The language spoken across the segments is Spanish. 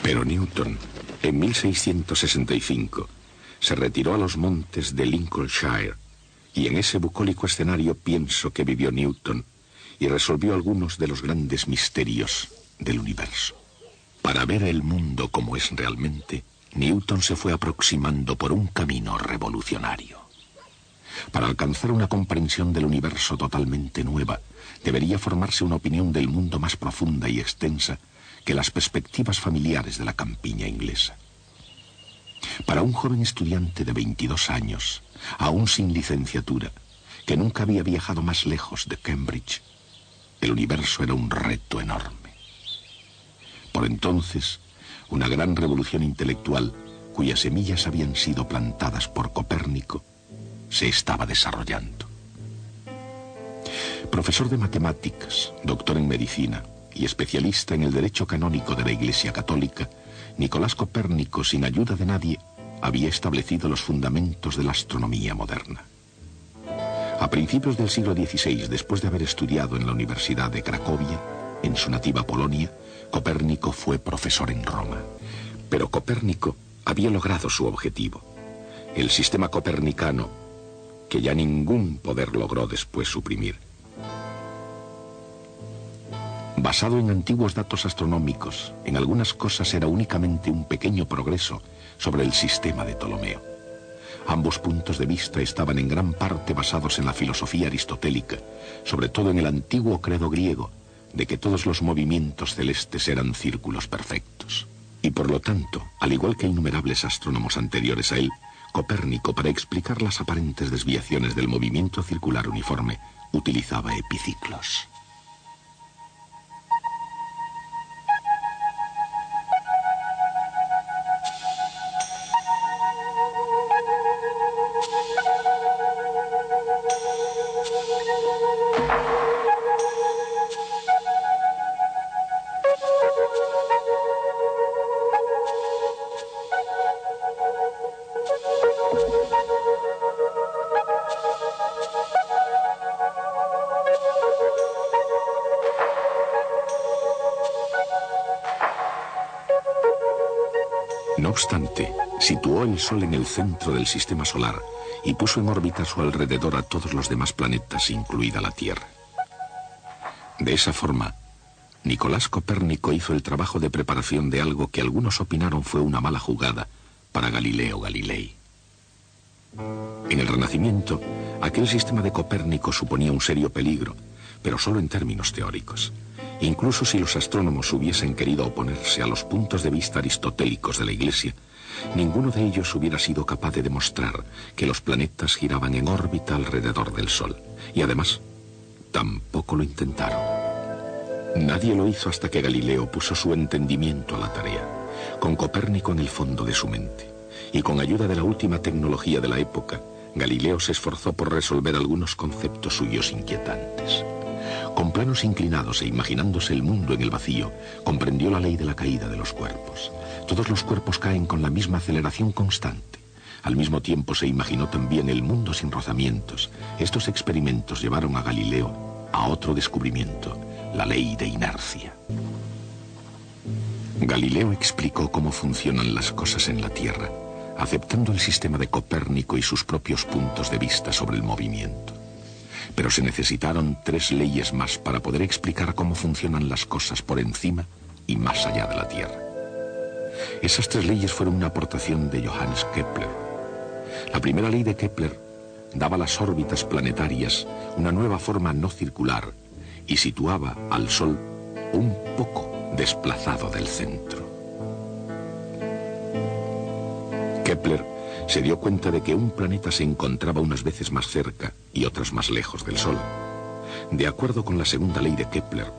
Pero Newton, en 1665, se retiró a los montes de Lincolnshire, y en ese bucólico escenario pienso que vivió Newton y resolvió algunos de los grandes misterios del universo. Para ver el mundo como es realmente, Newton se fue aproximando por un camino revolucionario. Para alcanzar una comprensión del universo totalmente nueva, debería formarse una opinión del mundo más profunda y extensa que las perspectivas familiares de la campiña inglesa. Para un joven estudiante de 22 años, aún sin licenciatura, que nunca había viajado más lejos de Cambridge, el universo era un reto enorme. Por entonces, una gran revolución intelectual, cuyas semillas habían sido plantadas por Copérnico, se estaba desarrollando. Profesor de matemáticas, doctor en medicina y especialista en el derecho canónico de la Iglesia Católica, Nicolás Copérnico, sin ayuda de nadie, había establecido los fundamentos de la astronomía moderna. A principios del siglo XVI, después de haber estudiado en la Universidad de Cracovia, en su nativa Polonia, Copérnico fue profesor en Roma. Pero Copérnico había logrado su objetivo. El sistema copernicano, que ya ningún poder logró después suprimir. Basado en antiguos datos astronómicos, en algunas cosas era únicamente un pequeño progreso sobre el sistema de Ptolomeo. Ambos puntos de vista estaban en gran parte basados en la filosofía aristotélica, sobre todo en el antiguo credo griego, de que todos los movimientos celestes eran círculos perfectos. Y por lo tanto, al igual que innumerables astrónomos anteriores a él, Copérnico, para explicar las aparentes desviaciones del movimiento circular uniforme, utilizaba epiciclos. No obstante, situó el Sol en el centro del sistema solar y puso en órbita a su alrededor a todos los demás planetas, incluida la Tierra. De esa forma, Nicolás Copérnico hizo el trabajo de preparación de algo que algunos opinaron fue una mala jugada para Galileo Galilei. En el Renacimiento, aquel sistema de Copérnico suponía un serio peligro, pero solo en términos teóricos. Incluso si los astrónomos hubiesen querido oponerse a los puntos de vista aristotélicos de la Iglesia, ninguno de ellos hubiera sido capaz de demostrar que los planetas giraban en órbita alrededor del Sol. Y además, tampoco lo intentaron. Nadie lo hizo hasta que Galileo puso su entendimiento a la tarea, con Copérnico en el fondo de su mente. Y con ayuda de la última tecnología de la época, Galileo se esforzó por resolver algunos conceptos suyos inquietantes. Con planos inclinados e imaginándose el mundo en el vacío, comprendió la ley de la caída de los cuerpos. Todos los cuerpos caen con la misma aceleración constante. Al mismo tiempo se imaginó también el mundo sin rozamientos. Estos experimentos llevaron a Galileo a otro descubrimiento, la ley de inercia. Galileo explicó cómo funcionan las cosas en la Tierra, aceptando el sistema de Copérnico y sus propios puntos de vista sobre el movimiento. Pero se necesitaron 3 leyes más para poder explicar cómo funcionan las cosas por encima y más allá de la Tierra. Esas 3 leyes fueron una aportación de Johannes Kepler. La primera ley de Kepler daba a las órbitas planetarias una nueva forma no circular y situaba al Sol un poco desplazado del centro. Kepler se dio cuenta de que un planeta se encontraba unas veces más cerca y otras más lejos del Sol. De acuerdo con la segunda ley de Kepler,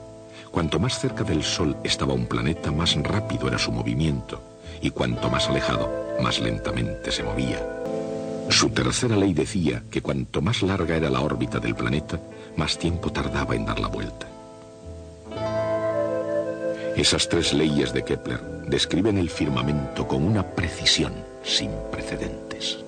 cuanto más cerca del Sol estaba un planeta, más rápido era su movimiento, y cuanto más alejado, más lentamente se movía. Su tercera ley decía que cuanto más larga era la órbita del planeta, más tiempo tardaba en dar la vuelta. Esas 3 leyes de Kepler describen el firmamento con una precisión sin precedentes.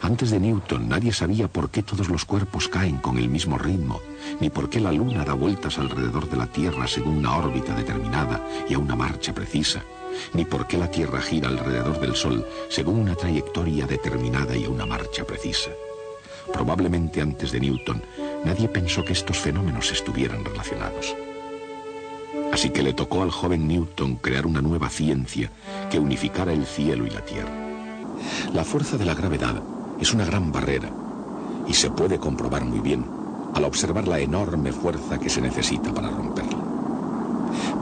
Antes de Newton nadie sabía por qué todos los cuerpos caen con el mismo ritmo, ni por qué la Luna da vueltas alrededor de la Tierra según una órbita determinada y a una marcha precisa, ni por qué la Tierra gira alrededor del Sol según una trayectoria determinada y a una marcha precisa. Probablemente antes de Newton nadie pensó que estos fenómenos estuvieran relacionados. Así que le tocó al joven Newton crear una nueva ciencia que unificara el cielo y la Tierra. La fuerza de la gravedad es una gran barrera y se puede comprobar muy bien al observar la enorme fuerza que se necesita para romperla.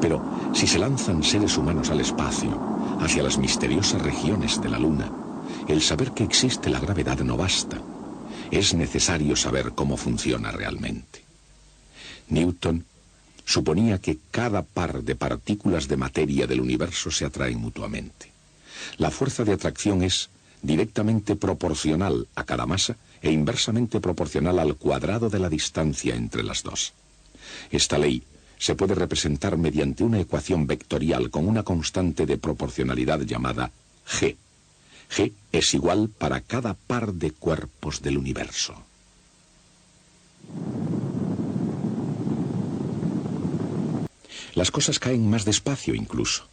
Pero si se lanzan seres humanos al espacio, hacia las misteriosas regiones de la Luna, el saber que existe la gravedad no basta. Es necesario saber cómo funciona realmente. Newton suponía que cada par de partículas de materia del universo se atraen mutuamente. La fuerza de atracción es directamente proporcional a cada masa e inversamente proporcional al cuadrado de la distancia entre las dos. Esta ley se puede representar mediante una ecuación vectorial con una constante de proporcionalidad llamada G. G es igual para cada par de cuerpos del universo. Las cosas caen más despacio incluso,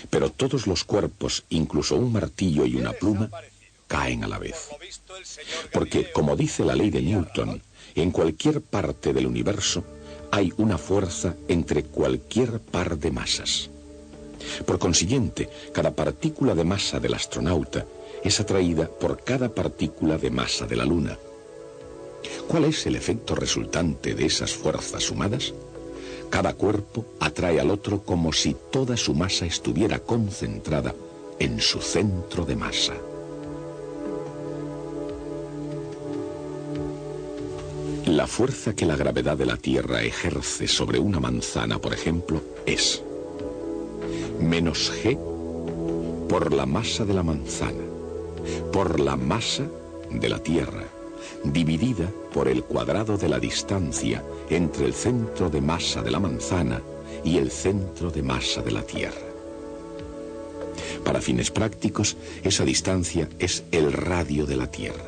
pero todos los cuerpos, incluso un martillo y una pluma, caen a la vez. Porque, como dice la ley de Newton, en cualquier parte del universo hay una fuerza entre cualquier par de masas. Por consiguiente, cada partícula de masa del astronauta es atraída por cada partícula de masa de la Luna. ¿Cuál es el efecto resultante de esas fuerzas sumadas? Cada cuerpo atrae al otro como si toda su masa estuviera concentrada en su centro de masa. La fuerza que la gravedad de la Tierra ejerce sobre una manzana, por ejemplo, es menos G por la masa de la manzana, por la masa de la Tierra, dividida por el cuadrado de la distancia entre el centro de masa de la manzana y el centro de masa de la Tierra. Para fines prácticos, esa distancia es el radio de la Tierra.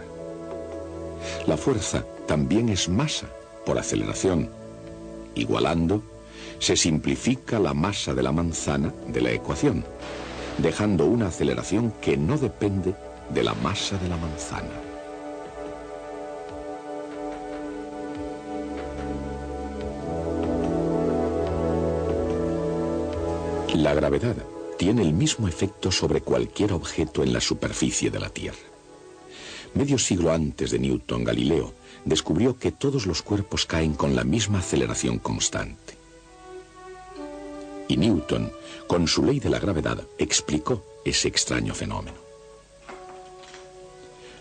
La fuerza también es masa por aceleración. Igualando, se simplifica la masa de la manzana de la ecuación, dejando una aceleración que no depende de la masa de la manzana. La gravedad tiene el mismo efecto sobre cualquier objeto en la superficie de la Tierra. Medio siglo antes de Newton, Galileo descubrió que todos los cuerpos caen con la misma aceleración constante. Y Newton, con su ley de la gravedad, explicó ese extraño fenómeno.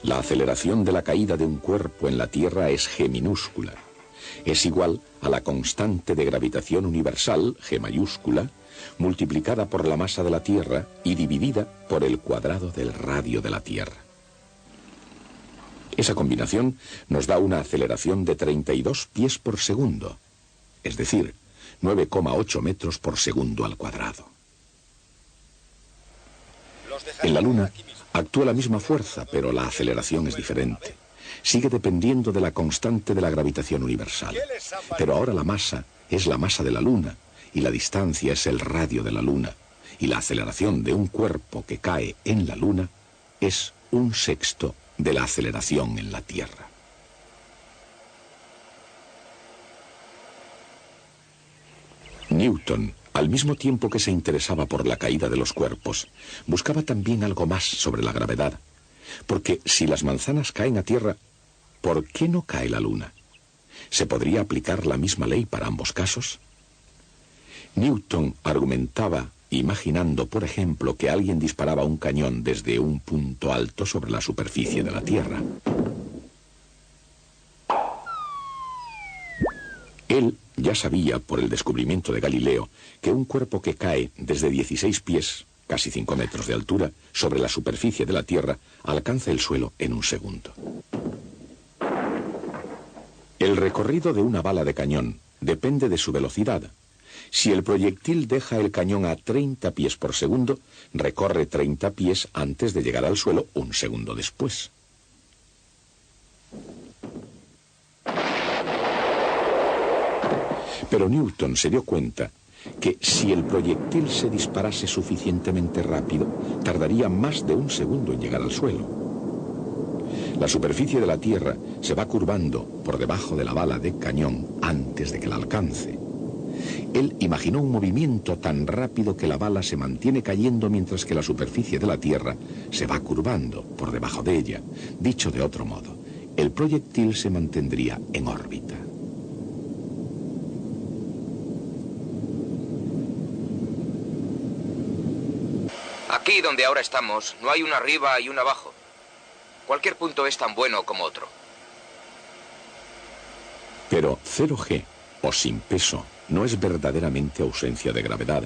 La aceleración de la caída de un cuerpo en la Tierra es G minúscula. Es igual a la constante de gravitación universal, G mayúscula, multiplicada por la masa de la Tierra y dividida por el cuadrado del radio de la Tierra. Esa combinación nos da una aceleración de 32 pies por segundo, es decir, 9,8 metros por segundo al cuadrado. En la Luna actúa la misma fuerza, pero la aceleración es diferente. Sigue dependiendo de la constante de la gravitación universal. Pero ahora la masa es la masa de la Luna y la distancia es el radio de la Luna. Y la aceleración de un cuerpo que cae en la Luna es 1/6 de la aceleración en la Tierra. Newton, al mismo tiempo que se interesaba por la caída de los cuerpos, buscaba también algo más sobre la gravedad. Porque si las manzanas caen a tierra, ¿por qué no cae la Luna? ¿Se podría aplicar la misma ley para ambos casos? Newton argumentaba imaginando, por ejemplo, que alguien disparaba un cañón desde un punto alto sobre la superficie de la Tierra. Él ya sabía, por el descubrimiento de Galileo, que un cuerpo que cae desde 16 pies, casi 5 metros de altura, sobre la superficie de la Tierra, alcanza el suelo en 1 segundo. El recorrido de una bala de cañón depende de su velocidad. Si el proyectil deja el cañón a 30 pies por segundo, recorre 30 pies antes de llegar al suelo 1 segundo después. Pero Newton se dio cuenta que si el proyectil se disparase suficientemente rápido, tardaría más de un segundo en llegar al suelo. La superficie de la Tierra se va curvando por debajo de la bala de cañón antes de que la alcance. Él imaginó un movimiento tan rápido que la bala se mantiene cayendo mientras que la superficie de la Tierra se va curvando por debajo de ella. Dicho de otro modo, el proyectil se mantendría en órbita. Aquí donde ahora estamos, no hay un arriba y un abajo. Cualquier punto es tan bueno como otro. Pero 0G, o sin peso, no es verdaderamente ausencia de gravedad.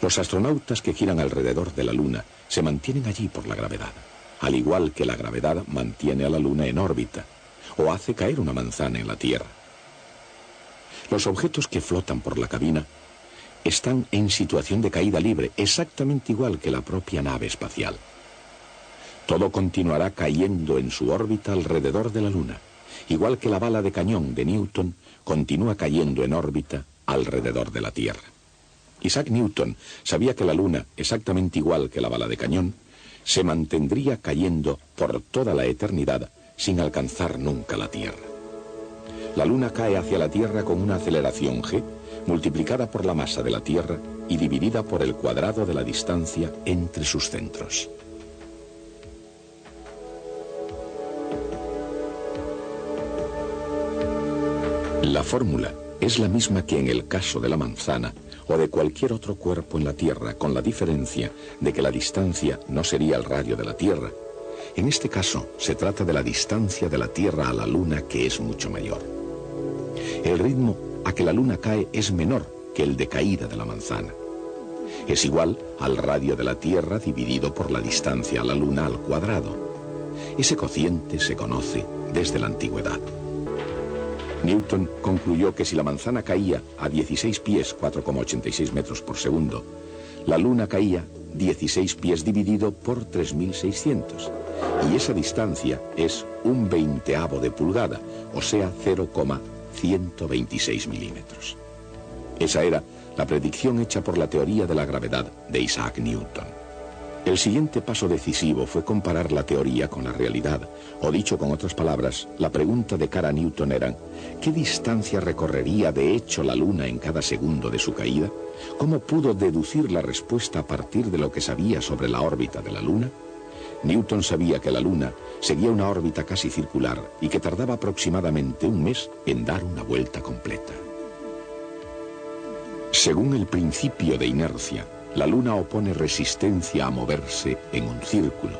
Los astronautas que giran alrededor de la Luna se mantienen allí por la gravedad, al igual que la gravedad mantiene a la Luna en órbita, o hace caer una manzana en la Tierra. Los objetos que flotan por la cabina están en situación de caída libre, exactamente igual que la propia nave espacial. Todo continuará cayendo en su órbita alrededor de la Luna, igual que la bala de cañón de Newton continúa cayendo en órbita alrededor de la Tierra. Isaac Newton sabía que la Luna, exactamente igual que la bala de cañón, se mantendría cayendo por toda la eternidad sin alcanzar nunca la Tierra. La Luna cae hacia la Tierra con una aceleración g multiplicada por la masa de la Tierra y dividida por el cuadrado de la distancia entre sus centros. La fórmula es la misma que en el caso de la manzana o de cualquier otro cuerpo en la Tierra, con la diferencia de que la distancia no sería el radio de la Tierra. En este caso, se trata de la distancia de la Tierra a la Luna, que es mucho mayor. El ritmo a que la Luna cae es menor que el de caída de la manzana. Es igual al radio de la Tierra dividido por la distancia a la Luna al cuadrado. Ese cociente se conoce desde la antigüedad. Newton concluyó que si la manzana caía a 16 pies, 4,86 metros por segundo, la Luna caía 16 pies dividido por 3.600, y esa distancia es un veinteavo de pulgada, o sea 0,126 milímetros. Esa era la predicción hecha por la teoría de la gravedad de Isaac Newton. El siguiente paso decisivo fue comparar la teoría con la realidad, o dicho con otras palabras, la pregunta de cara a Newton era: ¿qué distancia recorrería de hecho la Luna en cada segundo de su caída? ¿Cómo pudo deducir la respuesta a partir de lo que sabía sobre la órbita de la Luna? Newton sabía que la Luna seguía una órbita casi circular y que tardaba aproximadamente un mes en dar una vuelta completa. Según el principio de inercia, la Luna opone resistencia a moverse en un círculo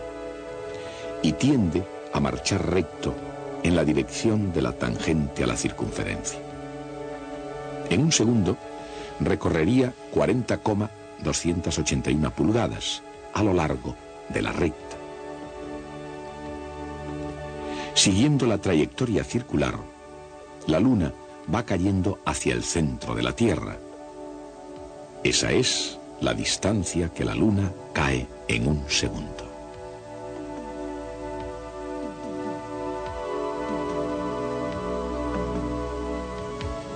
y tiende a marchar recto en la dirección de la tangente a la circunferencia. En un segundo recorrería 40,281 pulgadas a lo largo de la recta. Siguiendo la trayectoria circular, la Luna va cayendo hacia el centro de la Tierra. Esa es la distancia que la Luna cae en un segundo.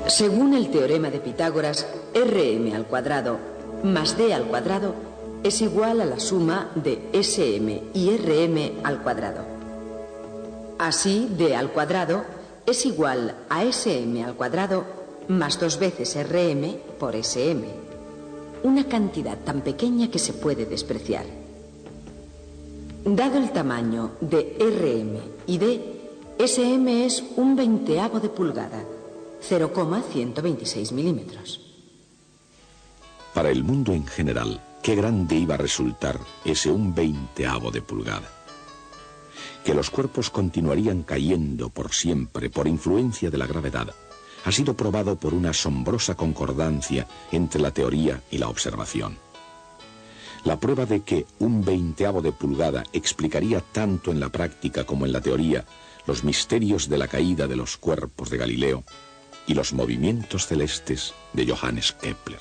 Según el teorema de Pitágoras, Rm al cuadrado más D al cuadrado es igual a la suma de Sm y Rm al cuadrado. Así, D al cuadrado es igual a Sm al cuadrado más 2 veces Rm por Sm. Una cantidad tan pequeña que se puede despreciar. Dado el tamaño de Rm y D, Sm es un veinteavo de pulgada, 0,126 milímetros. Para el mundo en general, qué grande iba a resultar ese un veinteavo de pulgada. Que los cuerpos continuarían cayendo por siempre por influencia de la gravedad ha sido probado por una asombrosa concordancia entre la teoría y la observación. La prueba de que un veinteavo de pulgada explicaría tanto en la práctica como en la teoría los misterios de la caída de los cuerpos de Galileo y los movimientos celestes de Johannes Kepler.